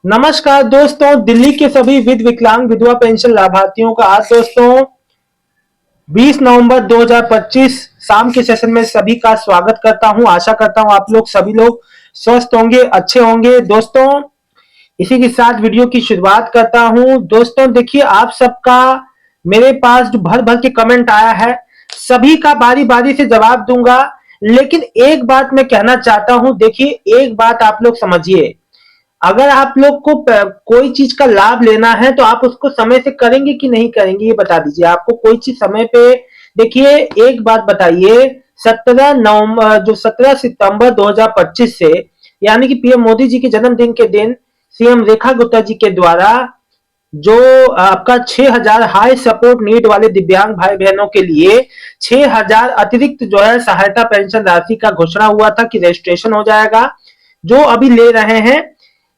नमस्कार दोस्तों, दिल्ली के सभी विकलांग विधवा पेंशन लाभार्थियों का आज दोस्तों 20 नवंबर 2025 शाम के सेशन में सभी का स्वागत करता हूं। आशा करता हूं आप लोग सभी लोग स्वस्थ होंगे, अच्छे होंगे। दोस्तों इसी के साथ वीडियो की शुरुआत करता हूं। दोस्तों देखिए, आप सबका मेरे पास जो भर भर के कमेंट आया है सभी का बारी बारी से जवाब दूंगा, लेकिन एक बात मैं कहना चाहता हूं। देखिए, एक बात आप लोग समझिए, अगर आप लोग को कोई चीज का लाभ लेना है तो आप उसको समय से करेंगे कि नहीं करेंगे, ये बता दीजिए। आपको कोई चीज समय पे, देखिए एक बात बताइए, 17 सितंबर 2025 से, यानी कि पीएम मोदी जी के जन्मदिन के दिन सीएम रेखा गुप्ता जी के द्वारा जो आपका 6,000 हाई सपोर्ट नीड वाले दिव्यांग भाई बहनों के लिए 6,000 अतिरिक्त जो है सहायता पेंशन राशि का घोषणा हुआ था कि रजिस्ट्रेशन हो जाएगा, जो अभी ले रहे हैं।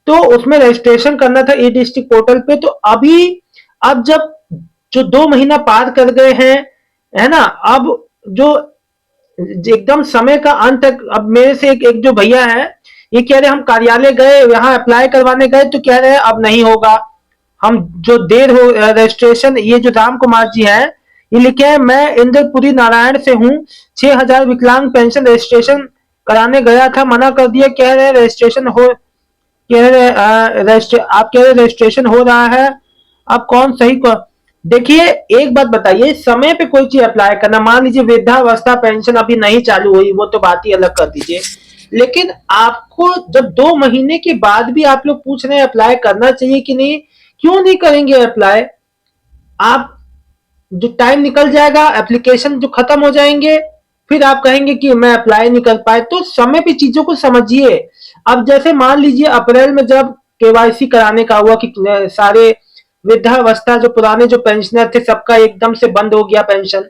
तो उसमें रजिस्ट्रेशन करना था ई डिस्ट्रिक्ट पोर्टल पे। तो अभी अब जब जो 2 महीना पार कर गए हैं, है ना, अब जो एकदम समय का अंत तक, अब मेरे से एक जो भैया है, ये कह रहे हम कार्यालय गए, यहाँ अप्लाई करवाने गए तो कह रहे हैं अब नहीं होगा, हम जो देर हो रजिस्ट्रेशन। ये जो राम कुमार जी हैं, ये लिखे हैं, मैं इंद्रपुरी नारायण से हूँ, 6,000 विकलांग पेंशन रजिस्ट्रेशन कराने गया था, मना कर दिया, कह रहे रजिस्ट्रेशन हो, कह रहे आप कह रहे रजिस्ट्रेशन हो रहा है, अब कौन सही को। देखिए एक बात बताइए, समय पे कोई चीज अप्लाई करना, मान लीजिए वृद्धावस्था पेंशन अभी नहीं चालू हुई, वो तो बात ही अलग कर दीजिए, लेकिन आपको जब 2 महीने के बाद भी आप लोग पूछ रहे हैं अप्लाई करना चाहिए कि नहीं, क्यों नहीं करेंगे अप्लाई आप? जो टाइम निकल जाएगा, एप्लीकेशन जो खत्म हो जाएंगे, फिर आप कहेंगे कि मैं अप्लाई नहीं कर पाए। तो समय पे चीजों को समझिए। अब जैसे मान लीजिए अप्रैल में जब केवाईसी कराने का हुआ कि सारे वृद्धावस्था जो पुराने जो पेंशनर थे सबका एकदम से बंद हो गया पेंशन,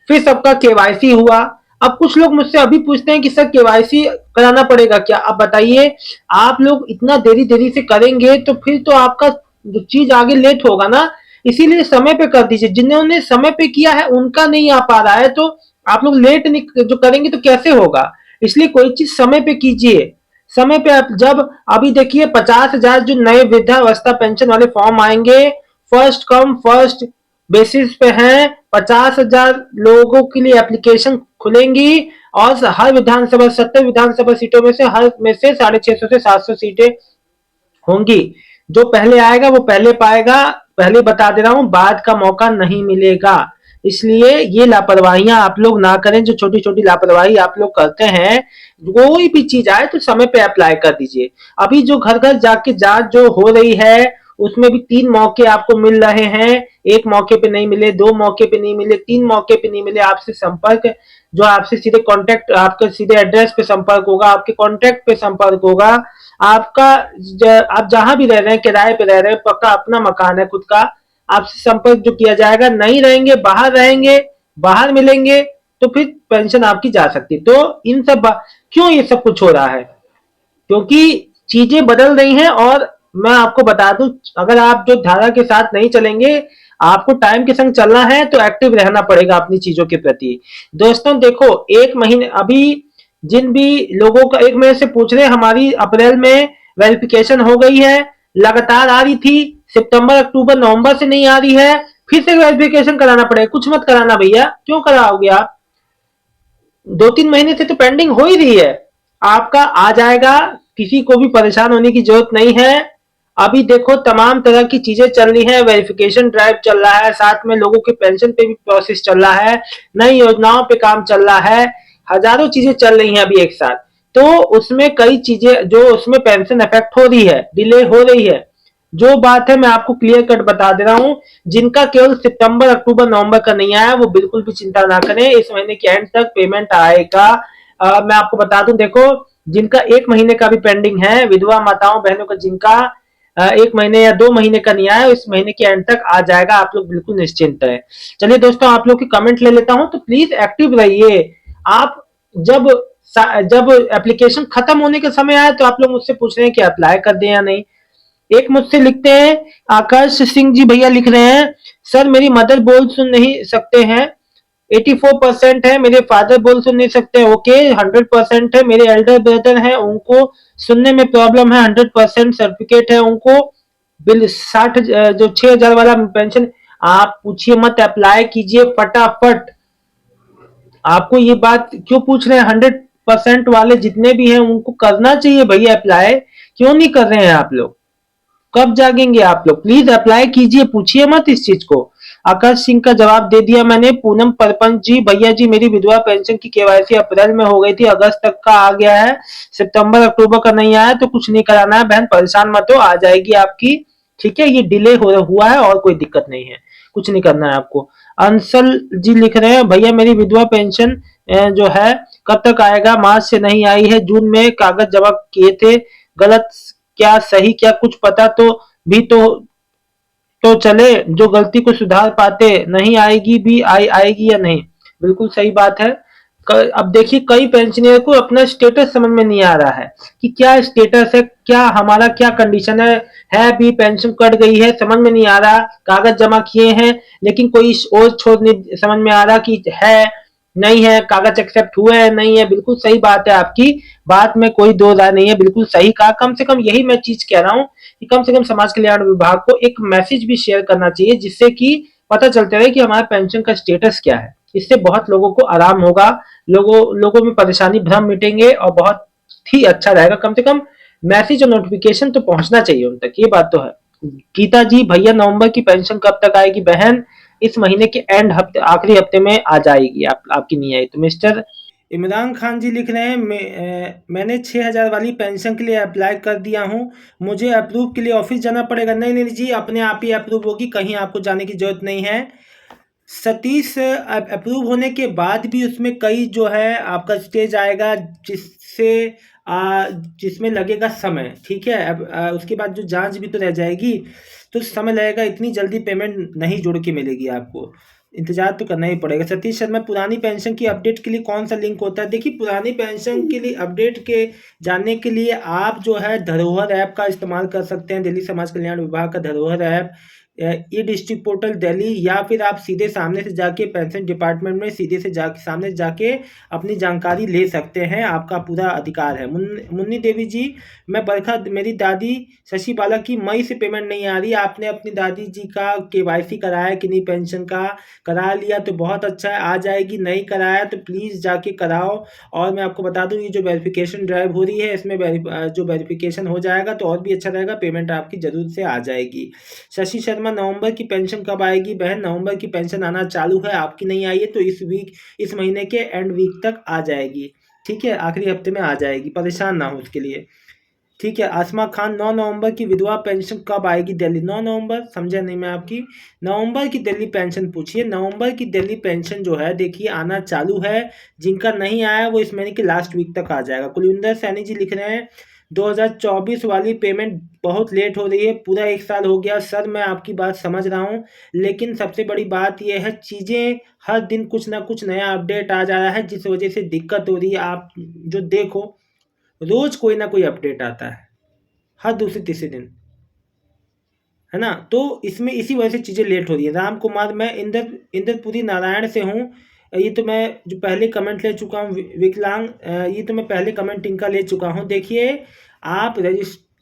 फिर सबका केवाईसी हुआ। अब कुछ लोग मुझसे अभी पूछते हैं कि सर केवाईसी कराना पड़ेगा क्या? अब बताइए, आप लोग इतना देरी देरी से करेंगे तो फिर तो आपका जो चीज आगे लेट होगा ना। इसीलिए समय पे कर दीजिए। जिन्होंने समय पे किया है उनका नहीं आ पा रहा है, तो आप लोग लेट जो करेंगे तो कैसे होगा? इसलिए कोई चीज समय पे कीजिए। समय पे आप जब अभी देखिए 50,000 जो नए वृद्धावस्था पेंशन वाले फॉर्म आएंगे, फर्स्ट कम फर्स्ट बेसिस पे हैं। 50,000 लोगों के लिए एप्लीकेशन खुलेंगी और हर विधानसभा 70 विधानसभा सीटों में से हर में से 650 से 700 सीटें होंगी। जो पहले आएगा वो पहले पाएगा। पहले बता दे रहा हूं, बाद का मौका नहीं मिलेगा। इसलिए ये लापरवाहियां आप लोग ना करें, जो छोटी छोटी लापरवाही आप लोग करते हैं। कोई भी चीज आए तो समय पे अप्लाई कर दीजिए। अभी जो घर घर जाके जांच जो हो रही है, उसमें भी 3 मौके आपको मिल रहे हैं। एक मौके पे नहीं मिले, 2 मौके पे नहीं मिले, 3 मौके पे नहीं मिले। आपसे संपर्क, जो आपसे सीधे कांटेक्ट, आपके सीधे एड्रेस पे संपर्क होगा, आपके कांटेक्ट पे संपर्क होगा। आपका आप जहां भी रह रहे हैं, किराए पे रह रहे हैं, पक्का अपना मकान है खुद का, आपसे संपर्क जो किया जाएगा। नहीं रहेंगे, बाहर रहेंगे, बाहर मिलेंगे, तो फिर पेंशन आपकी जा सकती है। तो इन सब क्यों ये सब कुछ हो रहा है? क्योंकि चीजें बदल रही हैं। और मैं आपको बता दूं, अगर आप जो धारा के साथ नहीं चलेंगे, आपको टाइम के संग चलना है तो एक्टिव रहना पड़ेगा अपनी चीजों के प्रति। दोस्तों देखो, 1 महीने अभी जिन भी लोगों का 1 महीने से पूछ रहे हैं, हमारी अप्रैल में वेरिफिकेशन हो गई है, लगातार आ रही थी, सितंबर अक्टूबर नवंबर से नहीं आ रही है, फिर से वेरिफिकेशन कराना पड़ेगा। कुछ मत कराना भैया, क्यों कराओगे आप? 2-3 महीने से तो पेंडिंग हो ही रही है, आपका आ जाएगा। किसी को भी परेशान होने की जरूरत नहीं है। अभी देखो तमाम तरह की चीजें चल रही है, वेरिफिकेशन ड्राइव चल रहा है, साथ में लोगों के पेंशन पे भी प्रोसेस चल रहा है, नई योजनाओं पे काम चल रहा है, हजारों चीजें चल रही हैं अभी एक साथ। तो उसमें कई चीजें जो उसमें पेंशन इफेक्ट हो रही है, डिले हो रही है। जो बात है मैं आपको क्लियर कट बता दे रहा हूं। जिनका केवल सितंबर अक्टूबर नवंबर का नहीं आया, वो बिल्कुल भी चिंता ना करें, इस महीने के एंड तक पेमेंट आएगा। मैं आपको बता दूं, देखो जिनका 1 महीने का भी पेंडिंग है, विधवा माताओं बहनों का, जिनका 1 महीने या 2 महीने का नहीं आया, इस महीने के एंड तक आ जाएगा। आप लोग बिल्कुल निश्चिंत रहे। चलिए दोस्तों, आप लोग की कमेंट ले लेता हूं, तो प्लीज एक्टिव रहिए। आप जब जब एप्लीकेशन खत्म होने का समय आया तो आप लोग मुझसे पूछ रहे हैं कि अप्लाई कर दें या नहीं। एक मुझसे लिखते हैं, आकाश सिंह जी भैया लिख रहे हैं, सर मेरी मदर बोल सुन नहीं सकते हैं, 84% है, मेरे फादर बोल सुन नहीं सकते, ओके। 100% है, मेरे एल्डर ब्रदर हैं, उनको सुनने में प्रॉब्लम है, 100% सर्टिफिकेट है उनको। बिल 60 जो 6,000 वाला पेंशन, आप पूछिए मत, अप्लाई कीजिए फटाफट। आपको ये बात क्यों पूछ रहे हैं? 100% वाले जितने भी हैं उनको करना चाहिए भैया अप्लाई। क्यों नहीं कर रहे हैं आप लोग? कब जागेंगे आप लोग? प्लीज अप्लाई कीजिए, पूछिए मत इस चीज को। आकाश सिंह का जवाब दे दिया मैंने। पूनम परपंच जी, भैया जी मेरी विधवा पेंशन की केवाईसी अप्रैल में हो गई थी, अगस्त तक का आ गया है, सितंबर अक्टूबर का नहीं आया, तो कुछ नहीं कराना है बहन, परेशान मत हो, आ जाएगी आपकी। ठीक है, ये डिले हुआ है और कोई दिक्कत नहीं है, कुछ नहीं करना है आपको। अंसल जी लिख रहे हैं, भैया मेरी विधवा पेंशन जो है कब तक आएगा? मार्च से नहीं आई है, जून में कागज जमा किए थे, गलत क्या सही क्या कुछ पता तो भी तो चले, जो गलती को सुधार पाते। नहीं आएगी भी आएगी या नहीं? बिल्कुल सही बात है। अब देखिए कई पेंशनर को अपना स्टेटस समझ में नहीं आ रहा है कि क्या स्टेटस है, क्या हमारा क्या कंडीशन है भी पेंशन कट गई है, समझ में नहीं आ रहा। कागज जमा किए हैं लेकिन कोई और छोड़ नहीं समझ में आ रहा कि है नहीं है, कागज एक्सेप्ट हुए हैं नहीं है। बिल्कुल सही बात है आपकी, बात में कोई दो राय नहीं है, बिल्कुल सही कहा। कम से कम यही मैं चीज कह रहा हूँ कि कम से कम समाज कल्याण विभाग को एक मैसेज भी शेयर करना चाहिए, जिससे कि पता चलता रहे कि हमारा पेंशन का स्टेटस क्या है। इससे बहुत लोगों को आराम होगा, लोगों में परेशानी भ्रम मिटेंगे और बहुत ही अच्छा रहेगा। कम से कम मैसेज और नोटिफिकेशन तो पहुंचना चाहिए उन तक, ये बात तो है। गीता जी, भैया नवंबर की पेंशन कब तक आएगी? बहन इस महीने के एंड हफ्ते, आखिरी हफ्ते में आ जाएगी। आपकी नहीं आई तो मिस्टर इमरान खान जी लिख रहे हैं, मैंने 6,000 वाली पेंशन के लिए अप्लाई कर दिया हूँ, मुझे अप्रूव के लिए ऑफिस जाना पड़ेगा? नहीं नहीं जी, अपने आप ही अप्रूव होगी, कहीं आपको जाने की जरूरत नहीं है। सतीश, अप्रूव होने के बाद भी उसमें कई जो है आपका स्टेज आएगा, जिससे जिसमें लगेगा समय। ठीक है, अब उसके बाद जो जांच भी तो रह जाएगी, तो समय लगेगा, इतनी जल्दी पेमेंट नहीं जुड़ के मिलेगी आपको, इंतजार तो करना ही पड़ेगा। सतीश शर्मा, पुरानी पेंशन की अपडेट के लिए कौन सा लिंक होता है? देखिए, पुरानी पेंशन के लिए अपडेट के जानने के लिए आप जो है धरोहर ऐप का इस्तेमाल कर सकते हैं, दिल्ली समाज कल्याण विभाग का धरोहर ऐप, ई डिस्ट्रिक्ट पोर्टल दिल्ली, या फिर आप सीधे सामने से जाके पेंशन डिपार्टमेंट में सीधे से जाके सामने जाके अपनी जानकारी ले सकते हैं, आपका पूरा अधिकार है। मुन्नी देवी जी, मैं बरखा, मेरी दादी शशि बाला की मई से पेमेंट नहीं आ रही, आपने अपनी दादी जी का केवाईसी कराया कि नहीं? पेंशन का करा लिया तो बहुत अच्छा है, आ जाएगी। नहीं कराया तो प्लीज़ जाके कराओ। और मैं आपको बता दूं, ये जो वेरिफिकेशन ड्राइव हो रही है, इसमें जो वेरिफिकेशन हो जाएगा तो और भी अच्छा रहेगा, पेमेंट आपकी जरूर से आ जाएगी। शशि शर्मा, नवंबर की पेंशन कब आएगी? बहन नवंबर की पेंशन आना चालू है, आपकी नहीं आई है तो इस महीने के एंड वीक तक आ जाएगी। ठीक है, आखिरी हफ्ते में आ जाएगी, परेशान ना हो उसके लिए। ठीक है, आसमा खान, 9 नवंबर की विधवा पेंशन कब आएगी दिल्ली? 9 नवंबर समझा नहीं मैं आपकी। नवंबर की दिल्ली पेंशन पूछिए। नवंबर की दिल्ली पेंशन जो है देखिए आना चालू है, जिनका नहीं आया वो इस महीने के लास्ट वीक तक आ जाएगा। कुलविंदर सैनी जी लिख रहे हैं, 2024 वाली पेमेंट बहुत लेट हो रही है, पूरा 1 साल हो गया। सर मैं आपकी बात समझ रहा हूँ, लेकिन सबसे बड़ी बात यह है, चीज़ें हर दिन कुछ ना कुछ नया अपडेट आ जा रहा है, जिस वजह से दिक्कत हो रही है। आप जो देखो, रोज कोई ना कोई अपडेट आता है, हर दूसरे तीसरे दिन, है ना? तो इसमें इसी वजह से चीज़ें लेट हो रही है। राम कुमार, मैं इंदरपुरी नारायण से हूँ, ये तो मैं जो पहले कमेंट ले चुका हूँ। विकलांग, ये तो मैं पहले कमेंट इनका ले चुका हूँ। देखिए, आप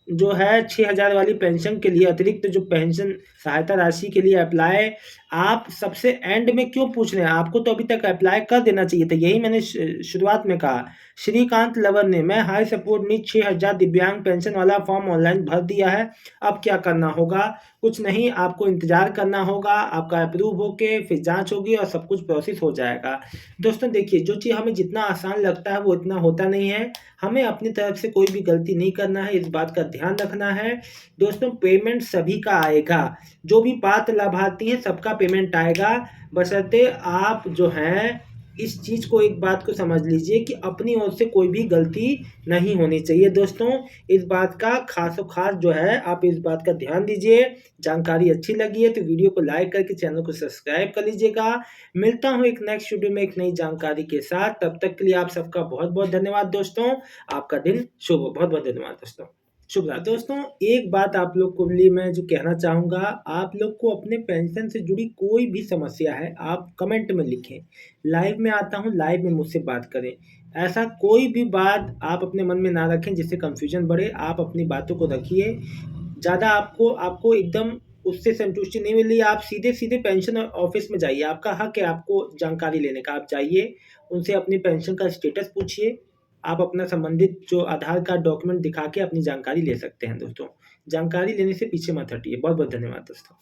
जो है 6,000 वाली पेंशन के लिए अतिरिक्त जो पेंशन सहायता राशि के लिए अप्लाई, आप सबसे एंड में क्यों पूछ रहे हैं? आपको तो अभी तक अप्लाई कर देना चाहिए था, यही मैंने शुरुआत में कहा। श्रीकांत लवर ने, मैं हाई सपोर्ट नीड 6,000 दिव्यांग पेंशन वाला फॉर्म ऑनलाइन भर दिया है, अब क्या करना होगा? कुछ नहीं, आपको इंतजार करना होगा, आपका अप्रूव होके फिर जांच होगी और सब कुछ प्रोसेस हो जाएगा। दोस्तों देखिए, जो चीज़ हमें जितना आसान लगता है वो इतना होता नहीं है, हमें अपनी तरफ से कोई भी गलती नहीं करना है, इस बात का ध्यान रखना है। दोस्तों, पेमेंट सभी का आएगा, जो भी पात्र लाभार्थी हैं सबका पेमेंट आएगा, बशर्ते आप जो हैं इस चीज़ को, एक बात को समझ लीजिए कि अपनी ओर से कोई भी गलती नहीं होनी चाहिए। दोस्तों, इस बात का खासो खास जो है आप इस बात का ध्यान दीजिए। जानकारी अच्छी लगी है तो वीडियो को लाइक करके चैनल को सब्सक्राइब कर लीजिएगा। मिलता हूँ एक नेक्स्ट वीडियो में एक नई जानकारी के साथ, तब तक के लिए आप सबका बहुत बहुत धन्यवाद दोस्तों। आपका दिन शुभ हो, बहुत बहुत धन्यवाद दोस्तों। शुभ रात्रि। दोस्तों, एक बात आप लोग को लिए मैं जो कहना चाहूँगा, आप लोग को अपने पेंशन से जुड़ी कोई भी समस्या है, आप कमेंट में लिखें। लाइव में आता हूँ, लाइव में मुझसे बात करें। ऐसा कोई भी बात आप अपने मन में ना रखें जिससे कन्फ्यूजन बढ़े, आप अपनी बातों को रखिए। ज़्यादा आपको आपको एकदम उससे संतुष्टि नहीं मिल रही है, आप सीधे-सीधे पेंशन ऑफ़िस में जाइए, आपका हक है आपको जानकारी लेने का। आप जाइए, उनसे अपनी पेंशन का स्टेटस पूछिए, आप अपना संबंधित जो आधार कार्ड डॉक्यूमेंट दिखा के अपनी जानकारी ले सकते हैं दोस्तों। जानकारी लेने से पीछे मत हटिए। बहुत-बहुत धन्यवाद दोस्तों।